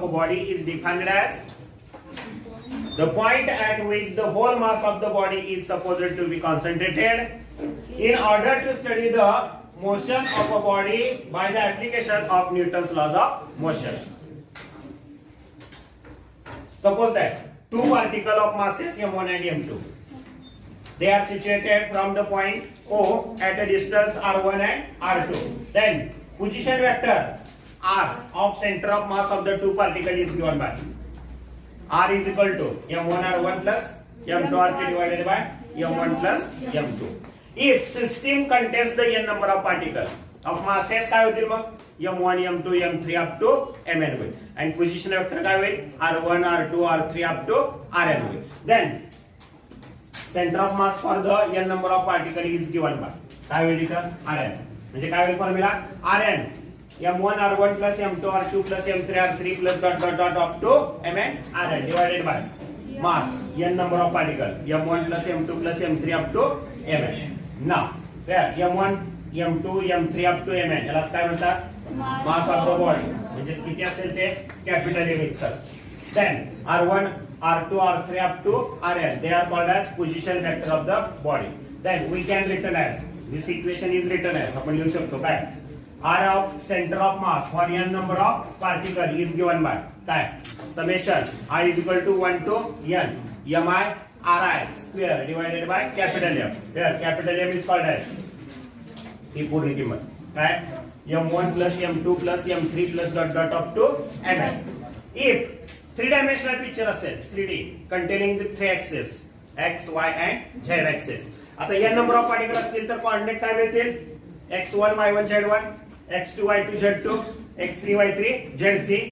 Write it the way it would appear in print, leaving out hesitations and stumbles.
of a body is defined as the point at which the whole mass of the body is supposed to be concentrated. In order to study the motion of a body by the application of Newton's laws of motion. Suppose that two particles of masses m1 and m2. They are situated from the point O at a distance r1 and r2. Then position vector r of center of mass of the two particles is given by r is equal to m1 r1 plus m2 r2 divided by m1 plus m2. If system contains the n number of particles of masses काय होतील मग m1 m2 m3 up to mn होईल and position vector काय होईल r1 r2 r3 up to rn होईल. Then center of mass for the n number of particles is given by काय होईल इथं rn म्हणजे काय होईल formula rn m1 r1 plus m2 r2 plus m3 r3 plus dot dot dot up to mn rn divided by mass n number of particles m1 plus m2 plus m3 up to mn. Now where m1 m2 m3 up to mn याला काय म्हणतात mass of the body म्हणजे किती असेल ते capital M इतकंच. Then r1 r2 r3 up to rn they are called as position vector of the body. Then we can written as this equation is written as आपण लिहू शकतो काय r of center of mass for n number of particle is given by काय summation I is equal to 1 to n mi ri square divided by capital M. Here capital M is called as ही पूर्ण किंमत काय m1 plus m2 plus m3 plus dot dot up to mn. If three dimensional picture असेल 3D containing the three axes x y and z axis आता n number of particle असतील तर coordinate काय मिळतील x1 y1 z1 x2 y2 z2 x3 y3 z3